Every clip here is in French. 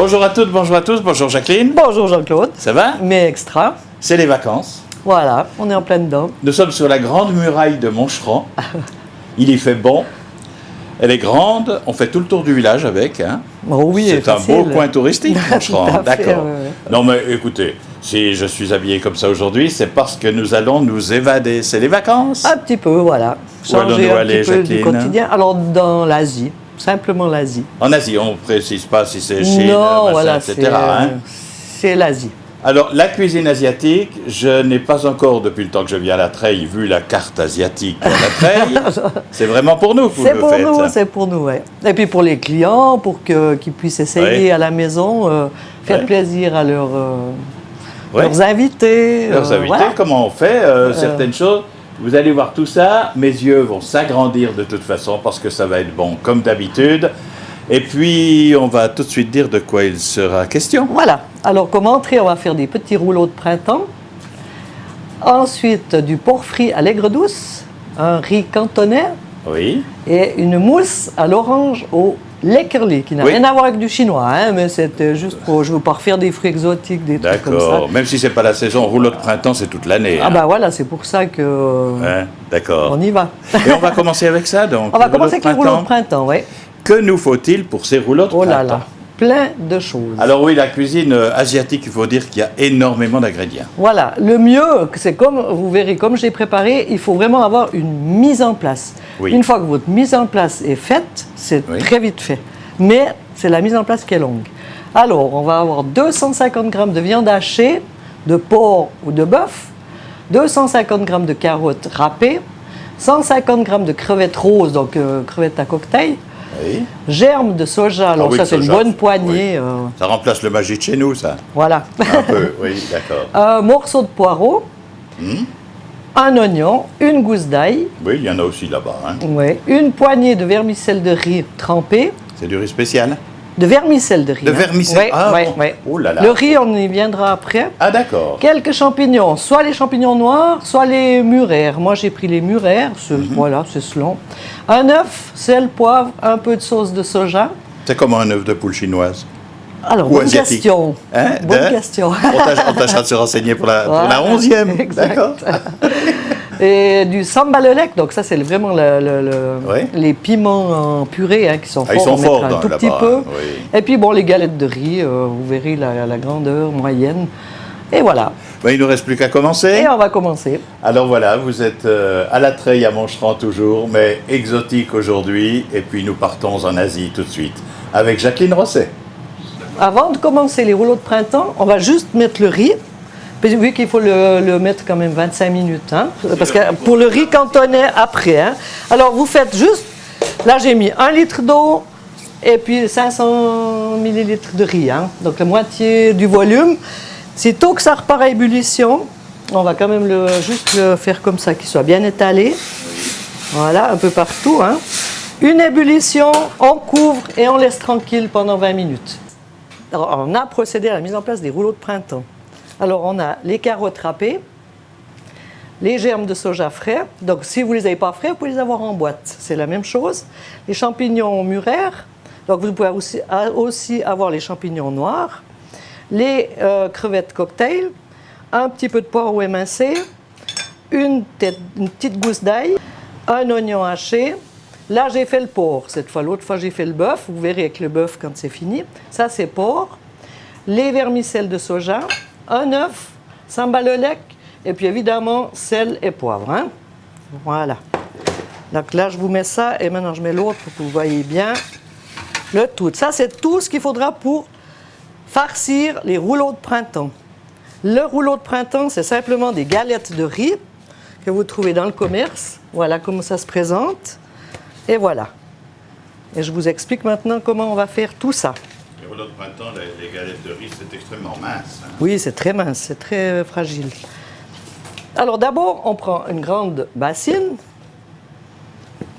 Bonjour à toutes, bonjour à tous, bonjour Jacqueline. Bonjour Jean-Claude. Ça va? Mais extra. C'est les vacances. Voilà, on est en plein dedans. Nous sommes sur la grande muraille de Moncheron. Il y fait bon. Elle est grande, on fait tout le tour du village avec. Hein. Oh oui, c'est un beau coin touristique, Moncheron. Tout à fait, D'accord. ouais. Non mais écoutez, si je suis habillé comme ça aujourd'hui, c'est parce que nous allons nous évader. C'est les vacances. Un petit peu, voilà. Où allons-nous Changer un aller, petit peu du Jacqueline? quotidien. Alors, dans l'Asie. Simplement l'Asie. En Asie, on ne précise pas si c'est Chine, Non, machin, voilà, etc. Hein. c'est l'Asie. Alors, la cuisine asiatique, je n'ai pas encore, depuis le temps que je viens à la Treille, vu la carte asiatique à la Treille. C'est vraiment pour nous que vous C'est le pour faites. nous, c'est pour nous, ouais. Et puis pour les clients, pour qu'ils puissent essayer à la maison, faire plaisir à leurs invités. Leurs invités, voilà. comment on fait certaines choses. Vous allez voir tout ça, mes yeux vont s'agrandir de toute façon parce que ça va être bon comme d'habitude. Et puis, on va tout de suite dire de quoi il sera question. Voilà. Alors, comme entrée, on va faire des petits rouleaux de printemps. Ensuite, du porc frit à l'aigre douce, un riz cantonais Oui. et une mousse à l'orange au lait curly, qui n'a rien à voir avec du chinois, hein, mais c'était juste pour... Je ne veux pas refaire des fruits exotiques, des trucs comme ça. D'accord. Même si c'est pas la saison, rouleau de printemps, c'est toute l'année. Ah hein. ben voilà, c'est pour ça que... Hein, d'accord. On y va. Et on va commencer avec ça, donc. On va le commencer avec les rouleaux de printemps, oui. Que nous faut-il pour ces rouleaux de Oh là printemps? là, plein de choses. Alors oui, la cuisine asiatique, il faut dire qu'il y a énormément d'ingrédients. Voilà, le mieux, c'est comme, vous verrez, comme j'ai préparé, il faut vraiment avoir une mise en place. Oui. Une fois que votre mise en place est faite, c'est très vite fait. Mais c'est la mise en place qui est longue. Alors, on va avoir 250 g de viande hachée, de porc ou de bœuf, 250 g de carottes râpées, 150 g de crevettes roses, donc crevettes à cocktail, Oui. germes de soja, alors oui, ça le c'est une soja, bonne poignée. Ça remplace le magie de chez nous, ça. Voilà. Un peu, oui, d'accord. Un morceau de poireau, un oignon, une gousse d'ail, Oui, il y en a aussi là-bas. Hein. une poignée de vermicelle de riz trempé, C'est du riz spécial. de vermicelle de riz. De vermicelle. Ah, bon. Oh là là. Le riz, on y viendra après. Ah, d'accord. Quelques champignons, soit les champignons noirs, soit les muraires. Moi, j'ai pris les muraires, voilà, c'est selon. Un œuf, sel, poivre, un peu de sauce de soja. C'est comme un œuf de poule chinoise. Alors, Ou bonne asiatique. question. Hein, Bonne question. On tâchera de se renseigner pour la Voilà, 11e. exact. D'accord. Et du sambalolek, donc ça c'est vraiment les piments en purée qui sont forts. Ils sont on mettra forts un tout là-bas, petit peu. oui. Et puis bon, les galettes de riz, vous verrez la grandeur moyenne. Et voilà. Ben, il ne nous reste plus qu'à commencer. Et on va commencer. Alors voilà, vous êtes à la Treille à Moncheron toujours, mais exotique aujourd'hui. Et puis nous partons en Asie tout de suite avec Jacqueline Rosset. Avant de commencer les rouleaux de printemps, on va juste mettre le riz. Puis, vu qu'il faut le mettre quand même 25 minutes, hein, parce que pour le riz cantonais après. Hein. Alors vous faites juste, là j'ai mis 1 litre d'eau et puis 500 millilitres de riz, hein, donc la moitié du volume. Sitôt que ça repart à ébullition, on va quand même juste le faire comme ça, qu'il soit bien étalé. Voilà, un peu partout. Hein. Une ébullition, on couvre et on laisse tranquille pendant 20 minutes. Alors, on a procédé à la mise en place des rouleaux de printemps. Alors, on a les carottes râpées, les germes de soja frais. Donc, si vous ne les avez pas frais, vous pouvez les avoir en boîte. C'est la même chose. Les champignons muraires. Donc, vous pouvez aussi avoir les champignons noirs. Les crevettes cocktail. Un petit peu de poireau émincé. Une petite gousse d'ail. Un oignon haché. Là, j'ai fait le porc cette fois. L'autre fois, j'ai fait le bœuf. Vous verrez avec le bœuf quand c'est fini. Ça, c'est porc. Les vermicelles de soja. Un œuf, sambalolek, et puis évidemment, sel et poivre. Hein? Voilà. Donc là, je vous mets ça, et maintenant, je mets l'autre pour que vous voyez bien le tout. Ça, c'est tout ce qu'il faudra pour farcir les rouleaux de printemps. Le rouleau de printemps, c'est simplement des galettes de riz que vous trouvez dans le commerce. Voilà comment ça se présente. Et voilà. Et je vous explique maintenant comment on va faire tout ça. Les rouleaux de printemps, les galettes de riz, c'est extrêmement mince. Hein. Oui, c'est très mince, c'est très fragile. Alors d'abord, on prend une grande bassine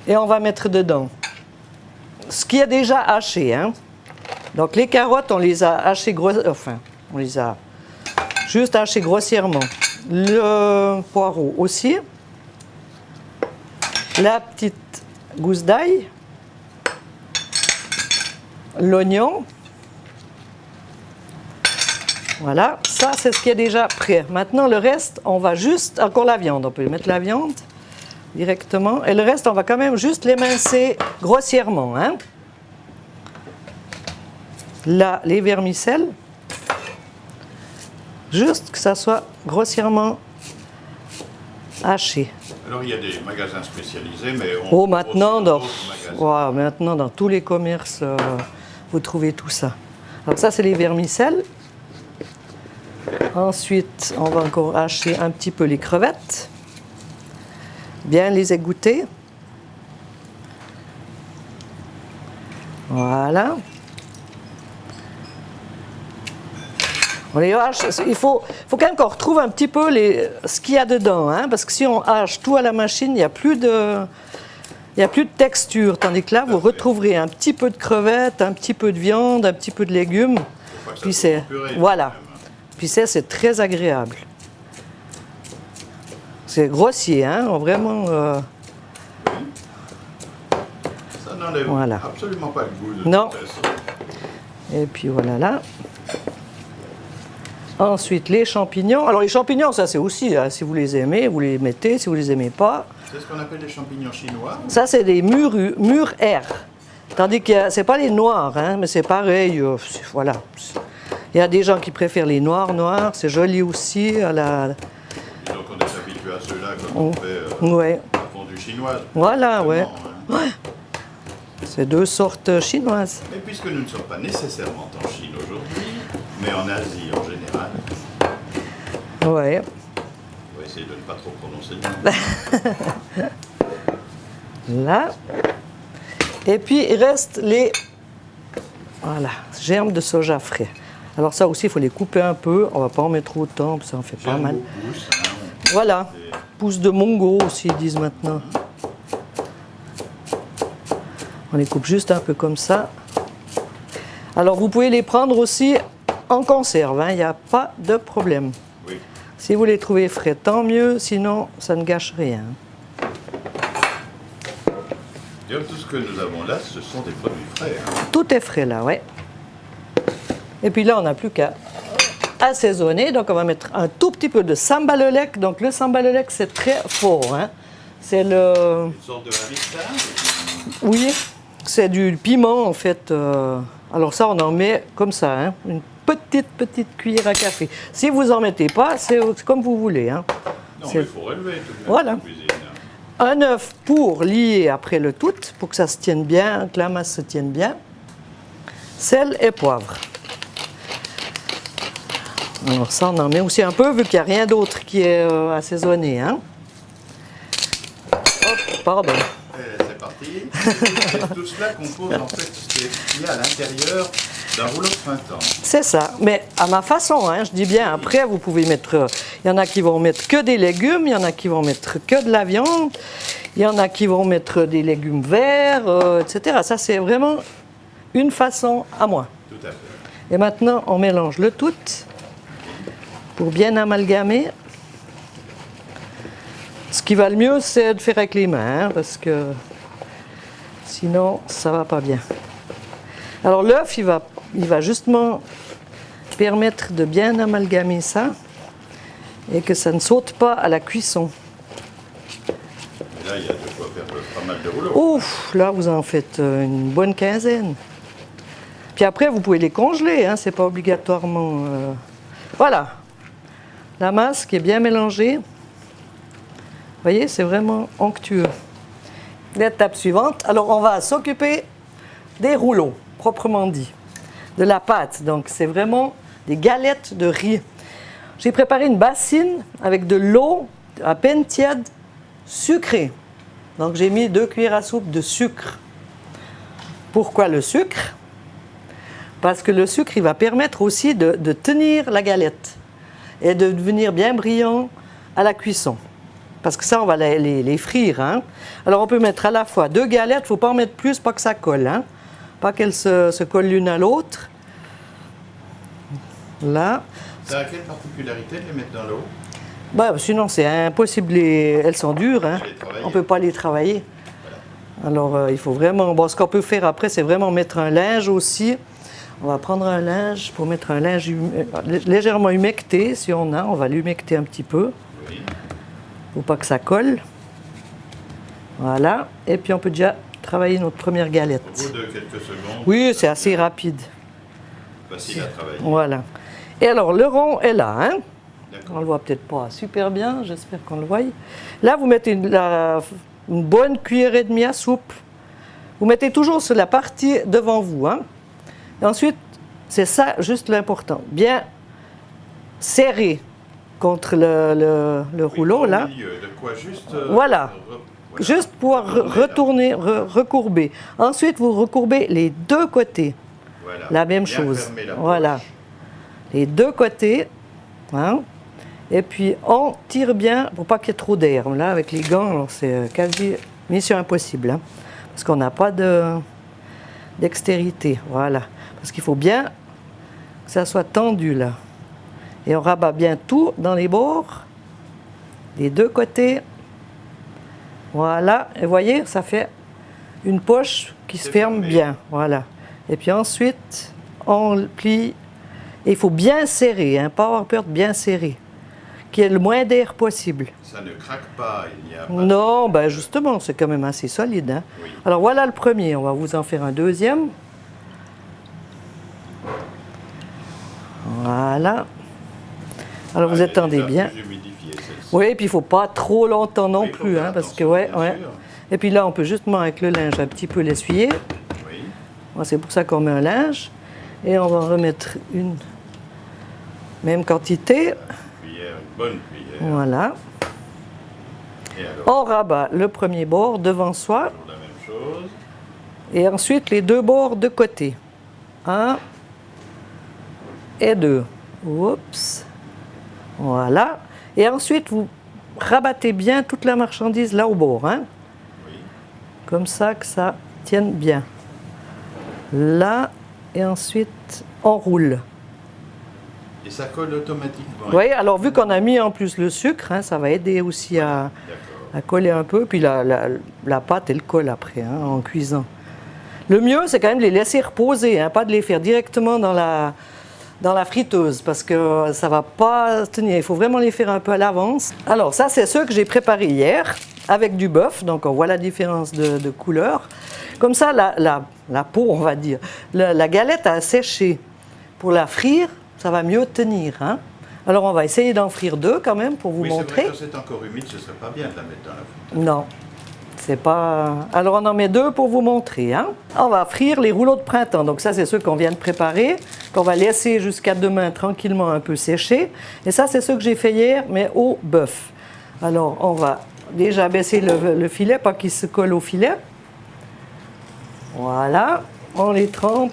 et on va mettre dedans ce qui est déjà haché. Hein. Donc les carottes, on les a hachées on les a juste hachées grossièrement. Le poireau aussi. La petite gousse d'ail. L'oignon. Voilà, ça c'est ce qui est déjà prêt. Maintenant le reste, on va juste, encore la viande, on peut mettre la viande directement. Et le reste, on va quand même juste l'émincer grossièrement. Hein. Là, les vermicelles, juste que ça soit grossièrement haché. Alors il y a des magasins spécialisés, mais maintenant, magasins. maintenant dans tous les commerces, vous trouvez tout ça. Alors ça, c'est les vermicelles. Ensuite, on va encore hacher un petit peu les crevettes. Bien les égoutter. Voilà. On les hache. Il faut quand même qu'on retrouve un petit peu ce qu'il y a dedans, hein, parce que si on hache tout à la machine, il n'y a plus de texture. Tandis que là, vous retrouverez un petit peu de crevettes, un petit peu de viande, un petit peu de légumes. Puis voilà. Puis c'est très agréable. C'est grossier, hein, vraiment. Ça n'enlève absolument pas le goût de non. toute façon. Et puis voilà là. Ensuite, les champignons. Alors les champignons, ça c'est aussi, hein, si vous les aimez, vous les mettez. Si vous les aimez pas. C'est ce qu'on appelle les champignons chinois. Ça c'est des mûres R. Tandis que c'est pas les noirs, hein, mais c'est pareil. Voilà. Il y a des gens qui préfèrent les noirs. C'est joli aussi à la. Donc on est habitué à ceux-là quand on fait fondue chinoise. Voilà, ouais. Hein. Ouais. C'est deux sortes chinoises. Et puisque nous ne sommes pas nécessairement en Chine aujourd'hui, mais en Asie en général, ouais. on va essayer de ne pas trop prononcer le nom. Là. Et puis il reste les germes de soja frais. Alors ça aussi, il faut les couper un peu. On ne va pas en mettre autant, parce que ça en fait pas mal. Pousse, hein, voilà. Pousses de mongo aussi, ils disent maintenant. On les coupe juste un peu comme ça. Alors vous pouvez les prendre aussi en conserve, hein, il n'y a pas de problème. Oui. Si vous les trouvez frais, tant mieux, sinon ça ne gâche rien. Et tout ce que nous avons là, ce sont des produits frais. Hein. Tout est frais là, ouais. Et puis là, on n'a plus qu'à assaisonner. Donc on va mettre un tout petit peu de sambalolek. Donc le sambalolek, c'est très fort. Hein. C'est le... Une sorte de harissa. Oui, c'est du piment en fait. Alors ça, on en met comme ça, hein, une petite cuillère à café. Si vous en mettez pas, c'est comme vous voulez. Hein. Non, mais il faut relever tout de même voilà. la cuisine. Un œuf pour lier après le tout, pour que ça se tienne bien, que la masse se tienne bien. Sel et poivre. Alors ça, on en met aussi un peu, vu qu'il n'y a rien d'autre qui est assaisonné. Hein. Hop, pardon. C'est parti. Et tout cela compose en fait ce qu'il y a à l'intérieur d'un rouleau de printemps. C'est ça, mais à ma façon, hein, je dis bien, après vous pouvez mettre, il y en a qui vont mettre que des légumes, il y en a qui vont mettre que de la viande, il y en a qui vont mettre des légumes verts, etc. Ça c'est vraiment une façon à moi. Tout à fait. Et maintenant on mélange le tout pour bien amalgamer. Ce qui va le mieux c'est de faire avec les mains, hein, parce que sinon ça va pas bien. Alors l'œuf, il va justement permettre de bien amalgamer ça et que ça ne saute pas à la cuisson. Et là, il y a de quoi faire pas mal de rouleaux. Ouf, là vous en faites une bonne quinzaine. Puis après, vous pouvez les congeler, hein, c'est pas obligatoirement... Voilà, la masse qui est bien mélangée. Vous voyez, c'est vraiment onctueux. L'étape suivante, alors on va s'occuper des rouleaux, proprement dit, de la pâte. Donc c'est vraiment des galettes de riz. J'ai préparé une bassine avec de l'eau à peine tiède, sucrée. Donc j'ai mis 2 cuillères à soupe de sucre. Pourquoi le sucre? Parce que le sucre, il va permettre aussi de tenir la galette et de devenir bien brillant à la cuisson. Parce que ça, on va les frire. Hein. Alors on peut mettre à la fois 2 galettes, il ne faut pas en mettre plus, pas que ça colle. Hein. Pas qu'elles se collent l'une à l'autre. Là. Ça a quelle particularité de les mettre dans l'eau? Bah, sinon, c'est impossible. Elles sont dures. Hein. On ne peut pas les travailler. Voilà. Alors, il faut vraiment... Bon, ce qu'on peut faire après, c'est vraiment mettre un linge aussi On va prendre un linge pour mettre un linge légèrement humecté. Si on a, on va l'humecter un petit peu. Oui. Faut pas que ça colle. Voilà. Et puis on peut déjà travailler notre première Au galette. bout de quelques secondes. Oui, c'est assez rapide. Facile à travailler. Voilà. Et alors, le rond est là, hein? D'accord. On le voit peut-être pas super bien, j'espère qu'on le voit. Là, vous mettez une bonne cuillerée et demie à soupe. Vous mettez toujours sur la partie devant vous, hein? Et ensuite, c'est ça juste l'important. Bien serré contre le rouleau, Au là. milieu, de quoi juste. Voilà. Juste pour retourner, recourber. Ensuite, vous recourbez les deux côtés. Voilà. La même Bien chose. fermer la Voilà. poche. Les deux côtés. Hein. Et puis, on tire bien pour pas qu'il y ait trop d'air. Là, avec les gants, c'est quasi mission impossible. Hein, parce qu'on n'a pas dextérité. Voilà. Parce qu'il faut bien que ça soit tendu, là. Et on rabat bien tout dans les bords. Les deux côtés. Voilà. Et vous voyez, ça fait une poche qui se ferme fermé. bien. Voilà. Et puis ensuite, on le plie. Et il faut bien serrer, hein, pas avoir peur de bien serrer. Qu'il y ait le moins d'air possible. Ça ne craque pas, il n'y a pas. Non, ben justement, c'est quand même assez solide. Hein. Oui. Alors voilà le premier, on va vous en faire un deuxième. Voilà. Alors vous Ah, elle est attendez déjà bien. plus humidifiée, celle-ci. Oui, et puis il ne faut pas trop longtemps non Oui, faut plus, faire hein, parce que attention, bien ouais. sûr. Et puis là, on peut justement avec le linge un petit peu l'essuyer. Oui. Moi, c'est pour ça qu'on met un linge. Et on va en remettre une même quantité. Cuillère, une bonne cuillère. Voilà. Et alors, On rabat le premier bord devant soi. toujours la même chose. Et ensuite, les deux bords de côté. Un et deux. Oups. Voilà. Et ensuite, vous rabattez bien toute la marchandise là au bord. Hein? Oui. Comme ça que ça tienne bien. Là. Et ensuite, on roule. Et ça colle automatiquement. Oui, alors vu qu'on a mis en plus le sucre, hein, ça va aider aussi à D'accord. coller un peu. Puis la pâte, elle colle après, hein, en cuisant. Le mieux, c'est quand même de les laisser reposer, hein, pas de les faire directement dans la friteuse, parce que ça ne va pas tenir. Il faut vraiment les faire un peu à l'avance. Alors ça, c'est ceux que j'ai préparés hier, avec du bœuf. Donc on voit la différence de couleur. Comme ça, la peau, on va dire, la galette a séché. Pour la frire, ça va mieux tenir. Hein. Alors on va essayer d'en frire deux quand même pour vous Oui, montrer. c'est vrai que c'est encore humide, ce serait pas bien de la mettre dans la friteuse. Non, c'est pas. Alors on en met deux pour vous montrer. Hein. On va frire les rouleaux de printemps. Donc ça, c'est ceux qu'on vient de préparer, qu'on va laisser jusqu'à demain tranquillement un peu sécher. Et ça, c'est ceux que j'ai fait hier, mais au bœuf. Alors on va déjà baisser le filet, pas qu'il se colle au filet. Voilà, on les trempe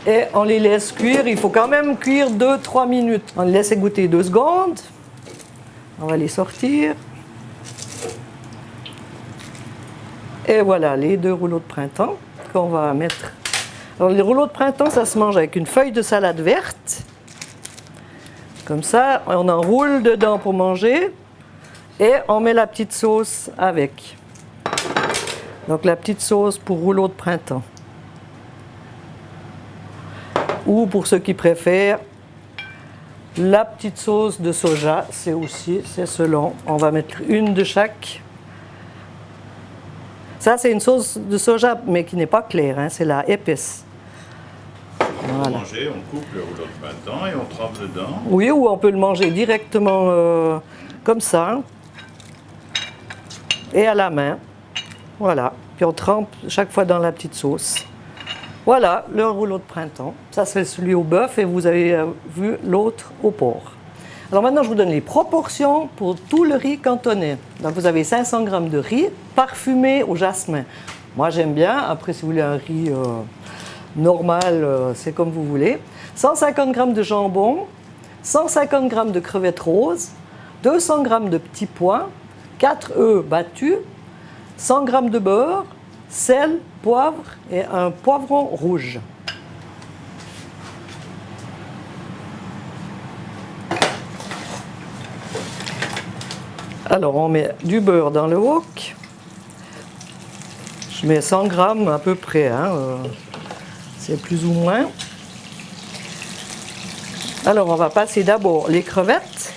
et on les laisse cuire. Il faut quand même cuire 2-3 minutes. On les laisse égoutter 2 secondes. On va les sortir. Et voilà les deux rouleaux de printemps qu'on va mettre. Alors les rouleaux de printemps, ça se mange avec une feuille de salade verte. Comme ça, on enroule dedans pour manger. Et on met la petite sauce avec. Donc la petite sauce pour rouleau de printemps. Ou pour ceux qui préfèrent, la petite sauce de soja, c'est selon. On va mettre une de chaque. Ça, c'est une sauce de soja, mais qui n'est pas claire, hein, c'est la épaisse. Pour manger, on coupe le rouleau de printemps et on trempe dedans. Oui, ou on peut le manger directement comme ça. Et à la main. Voilà. Puis on trempe chaque fois dans la petite sauce. Voilà, le rouleau de printemps. Ça, c'est celui au bœuf et vous avez vu l'autre au porc. Alors maintenant, je vous donne les proportions pour tout le riz cantonais. Donc vous avez 500 g de riz parfumé au jasmin. Moi, j'aime bien. Après, si vous voulez un riz normal, c'est comme vous voulez. 150 g de jambon, 150 g de crevettes roses, 200 g de petits pois, 4 œufs battus, 100 g de beurre, sel, poivre et un poivron rouge. Alors on met du beurre dans le wok. Je mets 100 g à peu près. Hein, c'est plus ou moins. Alors, on va passer d'abord les crevettes.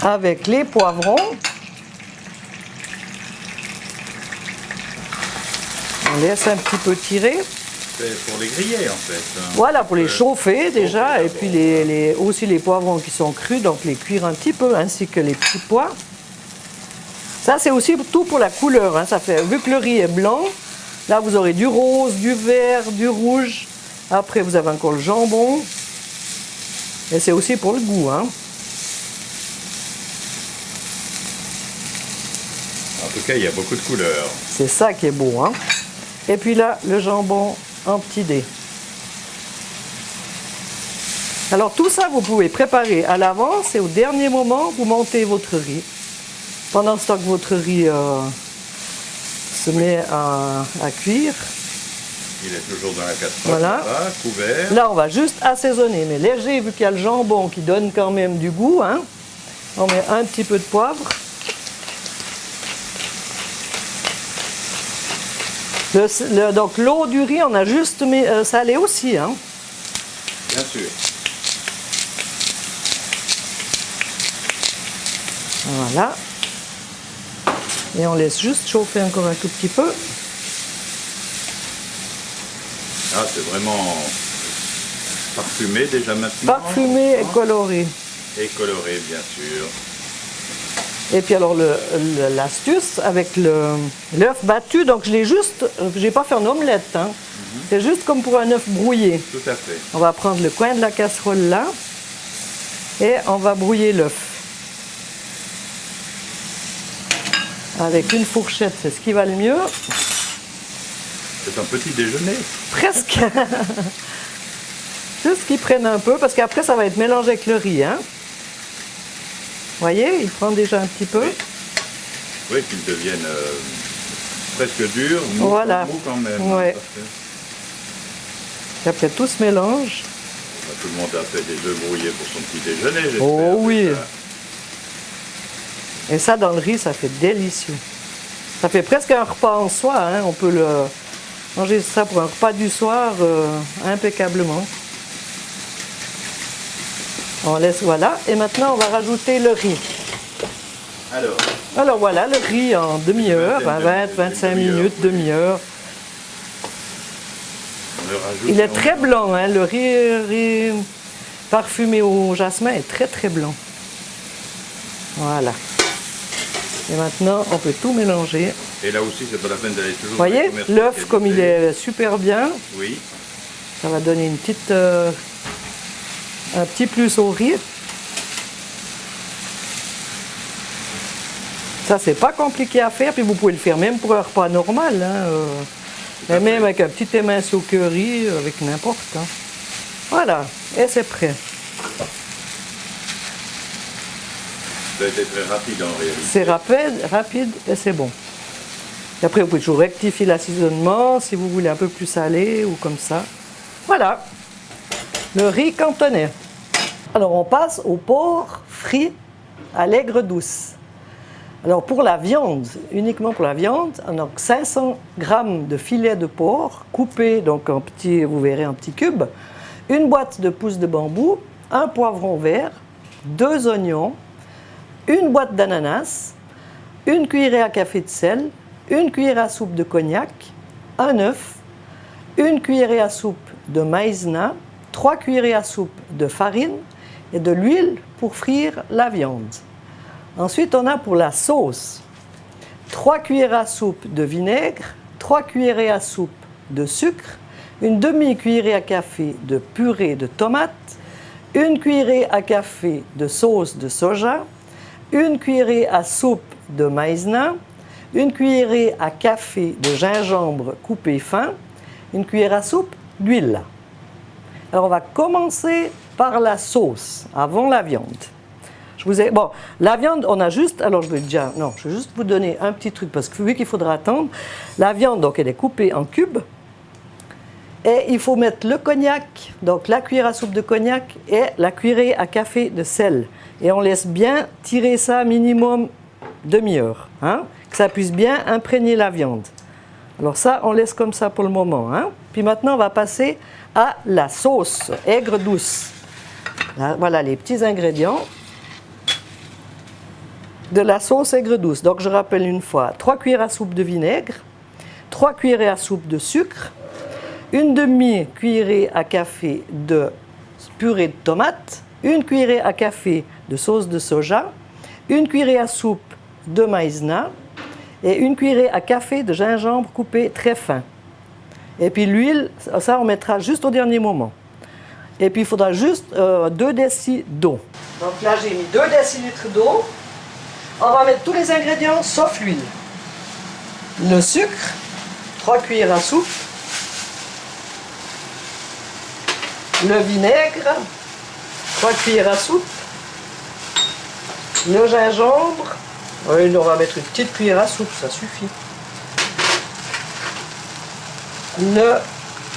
Avec les poivrons. On laisse un petit peu tirer. C'est pour les griller en fait. Voilà, pour les chauffer déjà, et puis aussi les poivrons qui sont crus, donc les cuire un petit peu, ainsi que les petits pois. Ça, c'est aussi tout pour la couleur. Hein. Ça fait, vu que le riz est blanc, là, vous aurez du rose, du vert, du rouge. Après, vous avez encore le jambon. Et c'est aussi pour le goût. Hein. En tout cas, il y a beaucoup de couleurs. C'est ça qui est beau. Hein. Et puis là, le jambon en petits dés. Alors tout ça, vous pouvez préparer à l'avance et au dernier moment, vous montez votre riz. Pendant ce temps que votre riz se met à cuire. Il est toujours dans la casserole, Voilà. Là, couvert. Là, on va juste assaisonner, mais léger, vu qu'il y a le jambon qui donne quand même du goût. Hein. On met un petit peu de poivre. Donc l'eau du riz, on a juste salé aussi. Hein. Bien sûr. Voilà. Et on laisse juste chauffer encore un tout petit peu. Ah, c'est vraiment parfumé déjà maintenant. Parfumé et coloré. Et coloré, bien sûr. Et puis alors l'astuce avec l'œuf battu, donc j'ai pas fait un omelette, hein. C'est juste comme pour un œuf brouillé. Tout à fait. On va prendre le coin de la casserole là et on va brouiller l'œuf. Avec une fourchette, c'est ce qui va le mieux. C'est un petit déjeuner. Presque. Juste qu'ils prennent un peu, parce qu'après ça va être mélangé avec le riz, hein. Vous voyez, il prend déjà un petit peu. Oui, qu'ils deviennent presque durs, mou, Voilà. mou quand même. Ouais. Parce que, Et après tout se mélange. tout le monde a fait des œufs brouillés pour son petit déjeuner, j'espère. Oh oui. déjà. Et ça, dans le riz, ça fait délicieux. Ça fait presque un repas en soi. Hein. On peut manger ça pour un repas du soir impeccablement. On laisse, voilà. Et maintenant, on va rajouter le riz. Alors voilà, le riz en demi-heure, 20-25 minutes, demi-heure. On le rajoute Il est et on- très blanc. Hein. Le riz parfumé au jasmin est très très blanc. Voilà. Et maintenant, on peut tout mélanger. Et là aussi, c'est pas la peine d'aller toujours. Vous voyez, dans les commerces l'œuf, comme il spécialisés. est super bien, Oui. ça va donner une petite, un petit plus au riz. Ça, c'est pas compliqué à faire, puis vous pouvez le faire même pour un repas normal. Hein, mais même avec un petit émince au curry, avec n'importe. Hein. Voilà, et c'est prêt. Ça a été très rapide en réalité. C'est rapide et c'est bon. Et après, vous pouvez toujours rectifier l'assaisonnement si vous voulez un peu plus salé ou comme ça. Voilà, le riz cantonais. Alors, on passe au porc frit à l'aigre douce. Alors, pour la viande, uniquement pour la viande, on a 500 g de filet de porc coupé, donc en petits, vous verrez, en petits cubes, une boîte de pousses de bambou, un poivron vert, 2 oignons, une boîte d'ananas, une cuillerée à café de sel, une cuillère à soupe de cognac, un œuf, une cuillerée à soupe de maïzena, 3 cuillerées à soupe de farine et de l'huile pour frire la viande. Ensuite, on a pour la sauce 3 cuillerées à soupe de vinaigre, 3 cuillerées à soupe de sucre, une demi-cuillerée à café de purée de tomates, une cuillerée à café de sauce de soja, une cuillerée à soupe de maïzena, une cuillerée à café de gingembre coupé fin, une cuillère à soupe d'huile. Alors, on va commencer par la sauce, avant la viande. Bon, la viande, on a juste, alors je vais juste vous donner un petit truc, parce que vu qu'il faudra attendre, la viande, donc elle est coupée en cubes, et il faut mettre le cognac, donc la cuillère à soupe de cognac et la cuillerée à café de sel. Et on laisse bien tirer ça minimum demi-heure, hein, que ça puisse bien imprégner la viande. Alors ça, on laisse comme ça pour le moment. Hein. Puis maintenant, on va passer à la sauce aigre douce. Là, voilà les petits ingrédients de la sauce aigre douce. Donc je rappelle une fois, 3 cuillères à soupe de vinaigre, 3 cuillères à soupe de sucre, une demi-cuillerée à café de purée de tomate, une cuillerée à café de sauce de soja, une cuillerée à soupe de maïzena et une cuillerée à café de gingembre coupé très fin. Et puis l'huile, ça on mettra juste au dernier moment. Et puis il faudra juste 2 décis d'eau. Donc là j'ai mis 2 décilitres d'eau. On va mettre tous les ingrédients sauf l'huile. Le sucre, 3 cuillères à soupe. Le vinaigre, 3 cuillères à soupe. Le gingembre, oui, on va mettre une petite cuillère à soupe, ça suffit.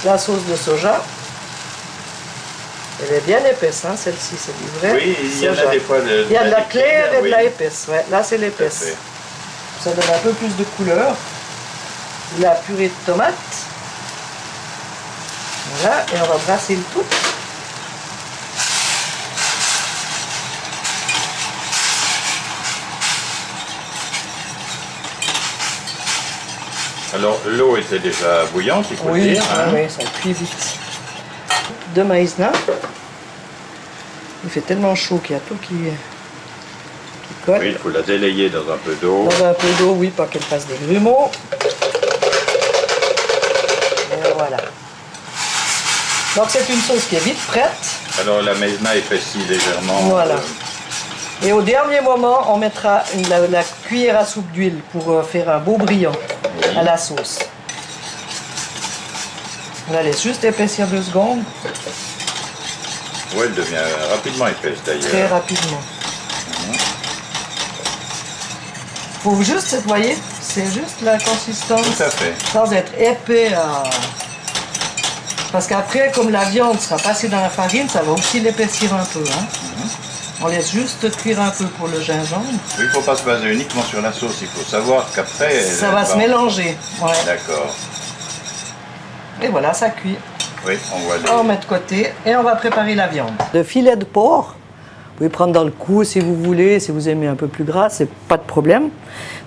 La sauce de soja. Elle est bien épaisse, hein, celle-ci, c'est du vrai. Oui, il y en a des fois il y a de la claire et de la oui. épaisse. Ouais, là, c'est l'épaisse. Ça donne un peu plus de couleur. La purée de tomate. Voilà, et on va brasser le tout. Alors, l'eau était déjà bouillante, il faut le Oui, dire. Hein. oui, ça cuit vite. De maïzena. Il fait tellement chaud qu'il y a tout qui colle. Oui, il faut la délayer dans un peu d'eau. Dans un peu d'eau, oui, pas qu'elle fasse des grumeaux. Et voilà. Donc c'est une sauce qui est vite prête. Alors, la maïzena épaissit légèrement. Voilà. Et au dernier moment, on mettra la cuillère à soupe d'huile pour faire un beau brillant à la sauce. On la laisse juste épaissir 2 secondes. Oui, elle devient rapidement épaisse d'ailleurs. Très rapidement. Faut juste, vous voyez, c'est juste la consistance. Tout à fait. Sans être épais. Parce qu'après, comme la viande sera passée dans la farine, ça va aussi l'épaissir un peu. Hein. On laisse juste cuire un peu pour le gingembre. Il ne faut pas se baser uniquement sur la sauce, il faut savoir qu'après... Ça va se mélanger. Ouais. D'accord. Et voilà, ça cuit. Oui, on voit les... On met de côté et on va préparer la viande. Le filet de porc, vous pouvez prendre dans le cou si vous voulez, si vous aimez un peu plus gras, c'est pas de problème.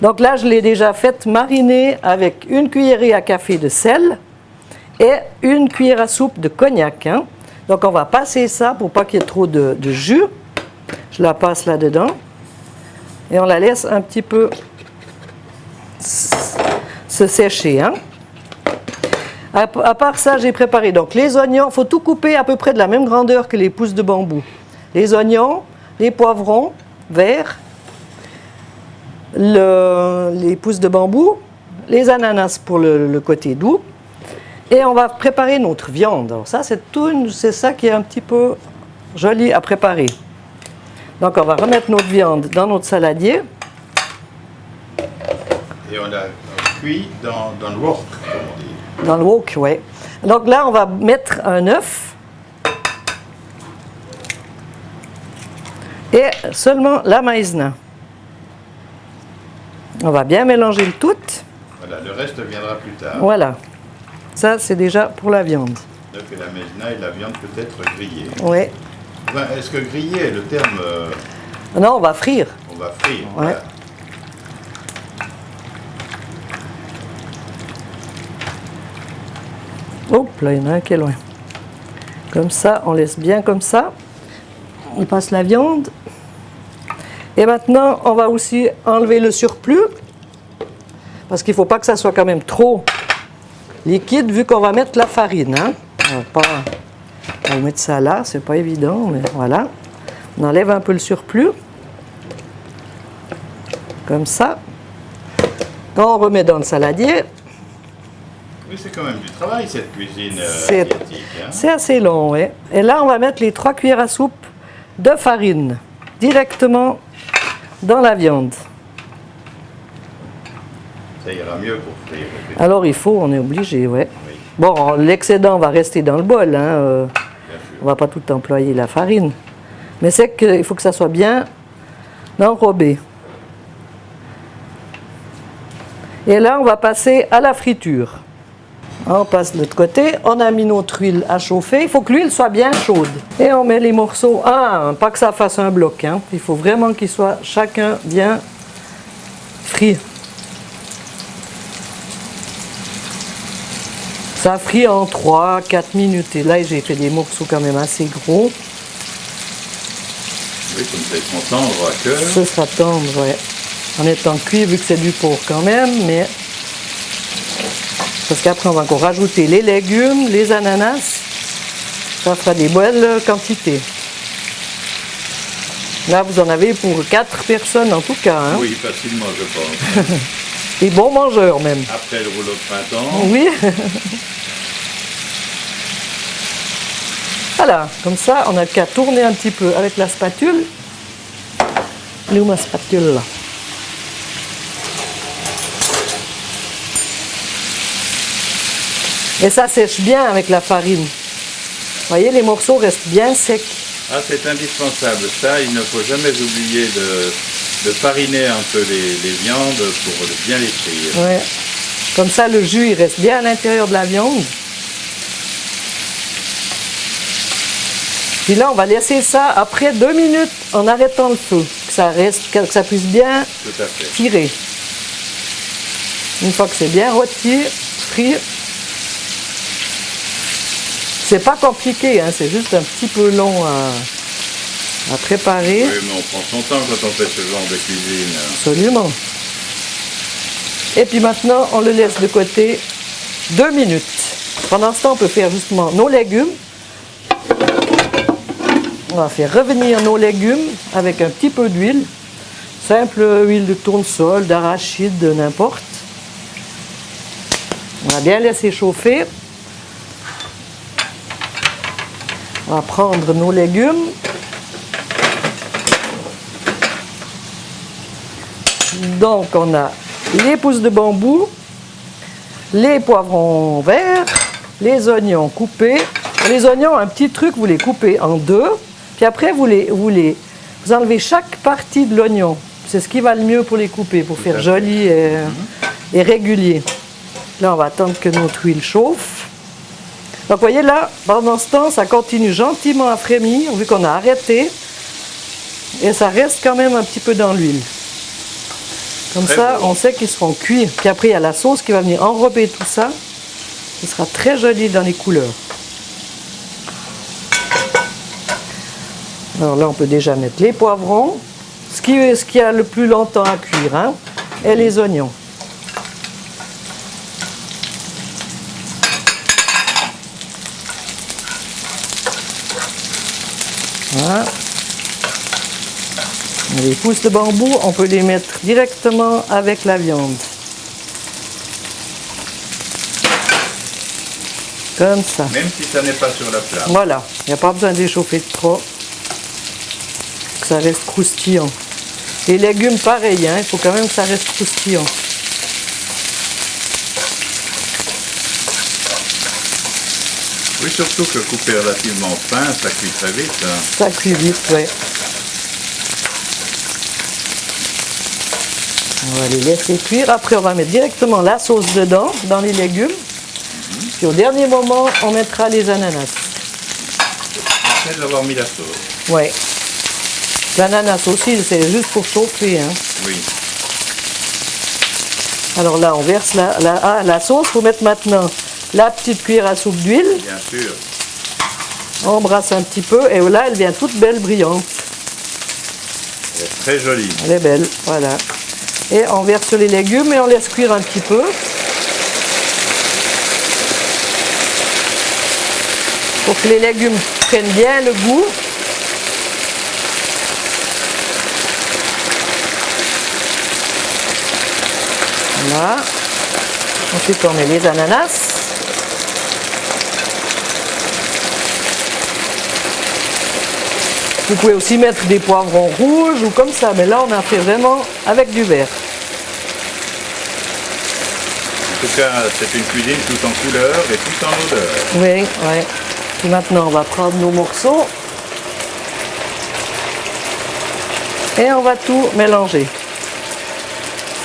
Donc là, je l'ai déjà fait mariner avec une cuillerée à café de sel et une cuillère à soupe de cognac. Hein. Donc on va passer ça pour pas qu'il y ait trop de jus. Je la passe là-dedans et on la laisse un petit peu se sécher. Hein. À part ça, j'ai préparé donc les oignons. Il faut tout couper à peu près de la même grandeur que les pousses de bambou. Les oignons, les poivrons verts, les pousses de bambou, les ananas pour le côté doux. Et on va préparer notre viande. Alors ça, c'est ça qui est un petit peu joli à préparer. Donc on va remettre notre viande dans notre saladier. Et on la cuit dans le wok, comme on dit. Dans le wok, oui. Donc là, on va mettre un œuf. Et seulement la maïzena. On va bien mélanger le tout. Voilà, le reste viendra plus tard. Voilà. Ça, c'est déjà pour la viande. Donc la maïzena et la viande peut être grillée. Oui. Enfin, est-ce que griller est le terme... Non, on va frire. on va frire. Ouais. Voilà. Hop, là, il y en a un qui est loin. Comme ça, on laisse bien comme ça. On passe la viande. Et maintenant, on va aussi enlever le surplus. Parce qu'il ne faut pas que ça soit quand même trop liquide, vu qu'on va mettre la farine. Hein. On va mettre ça là, c'est pas évident, mais voilà. On enlève un peu le surplus. Comme ça. On remet dans le saladier. Oui, c'est quand même du travail, cette cuisine C'est asiatique. Hein. c'est assez long, oui. Et là, on va mettre les 3 cuillères à soupe de farine directement dans la viande. Ça ira mieux pour frire. Alors, on est obligé, oui. Oui, Bon, l'excédent va rester dans le bol, hein. bien sûr. On ne va pas tout employer la farine. Mais c'est qu'il faut que ça soit bien enrobé. Et là, on va passer à la friture. On passe de l'autre côté, on a mis notre huile à chauffer. Il faut que l'huile soit bien chaude. Et on met les morceaux à un, pas que ça fasse un bloc. Hein. Il faut vraiment qu'ils soient chacun bien frits. Ça frit en 3-4 minutes. Et là, j'ai fait des morceaux quand même assez gros. Oui, comme ça, ils seront tendres à cœur. Ça sera tendre, ouais. En étant cuit, vu que c'est du porc quand même, mais... Parce qu'après, on va encore rajouter les légumes, les ananas. Ça fera des belles quantités. Là, vous en avez pour 4 personnes en tout cas. Hein? Oui, facilement, je pense. Des bons mangeurs même. Après le rouleau de printemps. Oui. Voilà, comme ça, on n'a qu'à tourner un petit peu avec la spatule. Elle est où ma spatule là? Et ça sèche bien avec la farine. Vous voyez, les morceaux restent bien secs. Ah, c'est indispensable. Ça, il ne faut jamais oublier de fariner un peu les viandes pour bien les frire. Ouais. Comme ça, le jus, il reste bien à l'intérieur de la viande. Puis là, on va laisser ça après 2 minutes en arrêtant le feu. Que ça puisse bien Tout à fait. tirer. Une fois que c'est bien rôti, frit, c'est pas compliqué, hein, c'est juste un petit peu long à préparer. Oui, mais on prend son temps quand on fait ce genre de cuisine. Absolument. Et puis maintenant, on le laisse de côté 2 minutes. Pendant ce temps, on peut faire justement nos légumes. On va faire revenir nos légumes avec un petit peu d'huile. Simple huile de tournesol, d'arachide, de n'importe. On va bien laisser chauffer. On va prendre nos légumes. Donc, on a les pousses de bambou, les poivrons verts, les oignons coupés. Les oignons, un petit truc, vous les coupez en 2. Puis après, vous enlevez chaque partie de l'oignon. C'est ce qui va le mieux pour les couper, pour faire joli et régulier. Là, on va attendre que notre huile chauffe. Donc, vous voyez là, pendant ce temps, ça continue gentiment à frémir, vu qu'on a arrêté. Et ça reste quand même un petit peu dans l'huile. Comme ça, on sait qu'ils seront cuits. Puis après, il y a la sauce qui va venir enrober tout ça. Ce sera très joli dans les couleurs. Alors là, on peut déjà mettre les poivrons. Ce qui a le plus longtemps à cuire, hein, et les oignons. Voilà. Les pousses de bambou, on peut les mettre directement avec la viande. Comme ça. Même si ça n'est pas sur la flamme. Voilà, il n'y a pas besoin d'échauffer trop. Que ça reste croustillant. Les légumes, pareil, hein, il faut quand même que ça reste croustillant. Oui, surtout que couper relativement fin, ça cuit très vite. Hein. Ça cuit vite, oui. On va les laisser cuire. Après, on va mettre directement la sauce dedans, dans les légumes. Puis au dernier moment, on mettra les ananas. Après d'avoir mis la sauce. Oui. L'ananas aussi, c'est juste pour chauffer. Hein. Oui. Alors là, on verse la sauce. Il faut mettre maintenant la petite cuillère à soupe d'huile. Bien sûr. On brasse un petit peu et là, elle vient toute belle, brillante. Elle est très jolie. Elle est belle, voilà. Et on verse les légumes et on laisse cuire un petit peu. Pour que les légumes prennent bien le goût. Voilà. Ensuite, on met les ananas. Vous pouvez aussi mettre des poivrons rouges ou comme ça, mais là, on a fait vraiment avec du vert. En tout cas, c'est une cuisine tout en couleur et tout en odeur. Oui, oui. Puis maintenant, on va prendre nos morceaux. Et on va tout mélanger.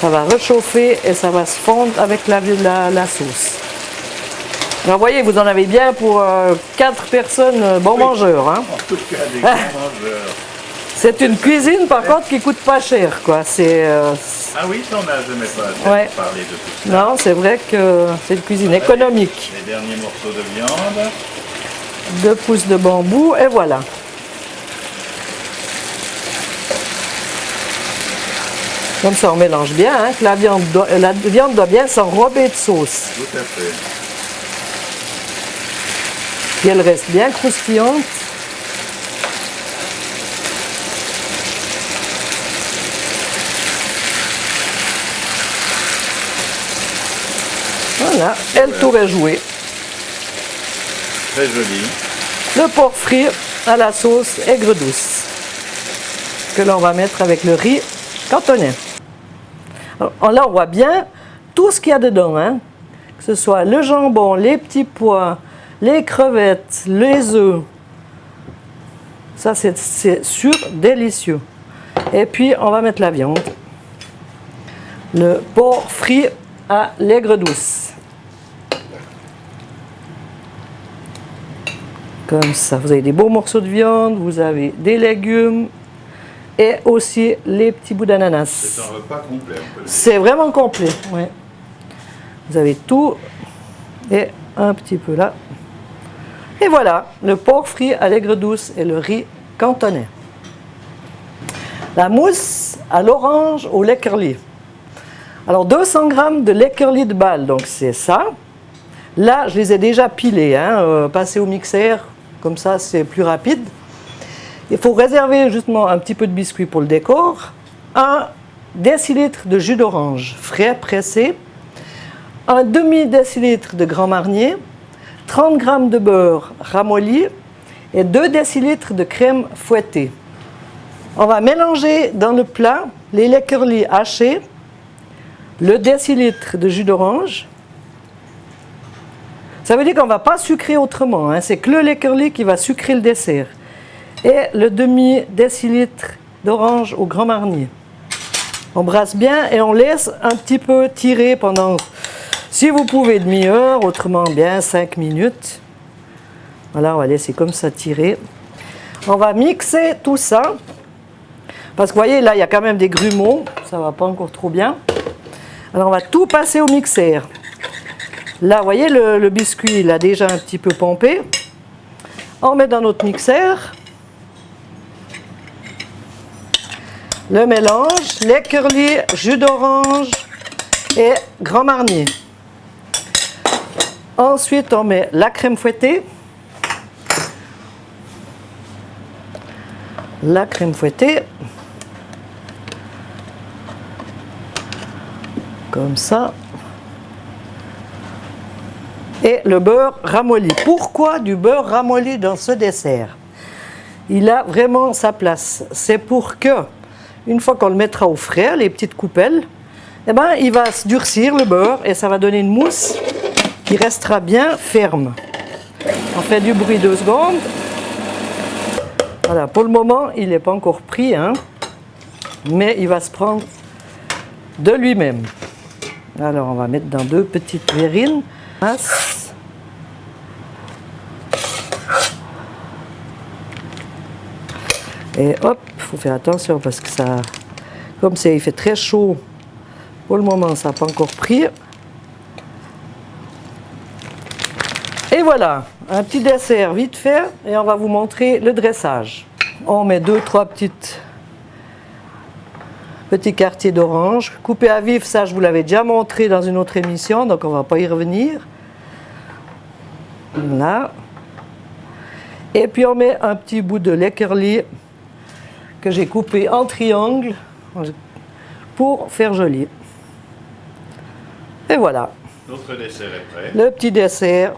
Ça va réchauffer et ça va se fondre avec la sauce. Alors, vous voyez, vous en avez bien pour 4 personnes bons mangeurs. Hein. En tout cas, des grands mangeurs. C'est une cuisine, par contre, qui coûte pas cher, quoi. Ah oui, ça, on n'a jamais parlé de tout ça. Non, c'est vrai que c'est une cuisine économique. Les derniers morceaux de viande. 2 pouces de bambou, et voilà. Comme ça, on mélange bien, hein, que la viande doit bien s'enrober de sauce. Tout à fait. Puis elle reste bien croustillante. Voilà, et le tour est joué. Très joli. Le porc frit à la sauce aigre douce, que l'on va mettre avec le riz cantonais. Alors, là, on voit bien tout ce qu'il y a dedans, hein. Que ce soit le jambon, les petits pois, les crevettes, les œufs. Ça, c'est sûr délicieux. Et puis, on va mettre la viande. Le porc frit à l'aigre douce. Comme ça, vous avez des beaux morceaux de viande, vous avez des légumes et aussi les petits bouts d'ananas. C'est un repas complet, on peut le dire. C'est vraiment complet, ouais. Vous avez tout et un petit peu là. Et voilà, le porc frit à l'aigre douce et le riz cantonais. La mousse à l'orange au lait curly. Alors 200 g de lait curly de balle, donc c'est ça. Là, je les ai déjà pilés, hein, passés au mixeur, comme ça c'est plus rapide. Il faut réserver justement un petit peu de biscuit pour le décor, 1 décilitre de jus d'orange frais pressé, un demi-décilitre de Grand Marnier, 30 g de beurre ramolli et 2 décilitres de crème fouettée. On va mélanger dans le plat les laits curly hachés, le décilitre de jus d'orange. Ça veut dire qu'on ne va pas sucrer autrement, hein. C'est que le lait curly qui va sucrer le dessert. Et le demi-décilitre d'orange au Grand Marnier. On brasse bien et on laisse un petit peu tirer pendant, si vous pouvez, demi-heure, autrement bien 5 minutes. Voilà, on va laisser comme ça tirer. On va mixer tout ça. Parce que vous voyez, là, il y a quand même des grumeaux. Ça ne va pas encore trop bien. Alors, on va tout passer au mixeur. Là, vous voyez, le biscuit, il a déjà un petit peu pompé. On met dans notre mixeur. Le mélange, lait curly, jus d'orange et Grand Marnier. Ensuite, on met la crème fouettée. La crème fouettée. Comme ça. Et le beurre ramolli. Pourquoi du beurre ramolli dans ce dessert? Il a vraiment sa place. C'est pour que, une fois qu'on le mettra au frais, les petites coupelles, eh ben, il va se durcir le beurre et ça va donner une mousse qui restera bien ferme. On fait du bruit 2 secondes. Voilà, pour le moment, il n'est pas encore pris, hein, mais il va se prendre de lui-même. Alors, on va mettre dans 2 petites verrines. Et hop, il faut faire attention parce que ça, comme il fait très chaud, pour le moment ça n'a pas encore pris. Et voilà, un petit dessert vite fait et on va vous montrer le dressage. On met 2-3 petits quartiers d'orange, coupés à vif, ça je vous l'avais déjà montré dans une autre émission, donc on ne va pas y revenir. Là. Et puis on met un petit bout de lait curly que j'ai coupé en triangle pour faire joli. Et voilà. Notre dessert est prêt. Le petit dessert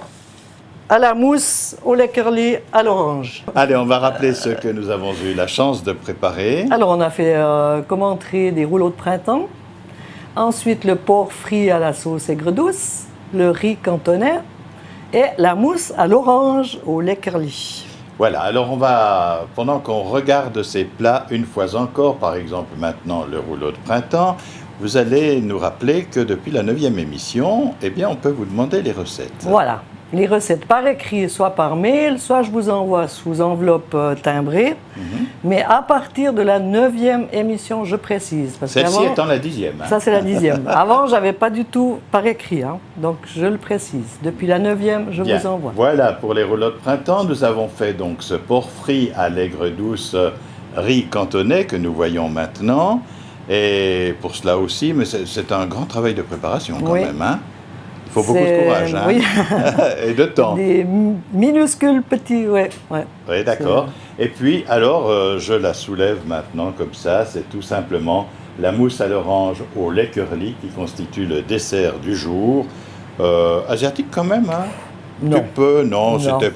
à la mousse, au lait curly, à l'orange. Allez, on va rappeler ce que nous avons eu la chance de préparer. Alors on a fait comme entrée des rouleaux de printemps, ensuite le porc frit à la sauce aigre douce, le riz cantonais et la mousse à l'orange au lait curly. Voilà, alors on va, pendant qu'on regarde ces plats une fois encore, par exemple maintenant le rouleau de printemps, vous allez nous rappeler que depuis la 9e émission, eh bien, on peut vous demander les recettes. Voilà, les recettes par écrit, soit par mail, soit je vous envoie sous enveloppe timbrée. Mais à partir de la 9e émission, je précise. Celle-ci étant la 10e. Hein. Ça, c'est la 10e. Avant, je n'avais pas du tout par écrit. Hein. Donc, je le précise. Depuis la 9e, je vous envoie. Voilà, pour les rouleaux de printemps, nous avons fait donc ce porc frit à l'aigre douce riz cantonais que nous voyons maintenant. Et pour cela aussi, mais c'est un grand travail de préparation quand même. Hein. Il faut beaucoup de courage hein. Oui. Et de temps. Des minuscules petits, ouais. Oui, d'accord. Et puis, alors, je la soulève maintenant comme ça. C'est tout simplement la mousse à l'orange au lait curly qui constitue le dessert du jour. Asiatique quand même, hein. Non. Tu peux, non. C'était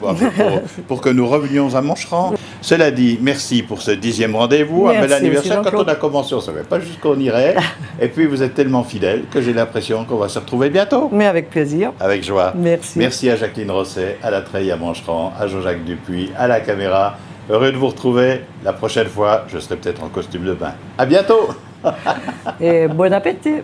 pour que nous revenions à Moncheran. Cela dit, merci pour ce 10e rendez-vous. Un bel anniversaire. Quand on a commencé, on ne savait pas jusqu'où on irait. Et puis, vous êtes tellement fidèles que j'ai l'impression qu'on va se retrouver bientôt. Mais avec plaisir. Avec joie. Merci. Merci à Jacqueline Rosset, à la treille à Moncheran, à Jean-Jacques Dupuis, à la caméra. Heureux de vous retrouver. La prochaine fois, je serai peut-être en costume de bain. À bientôt. Et bon appétit.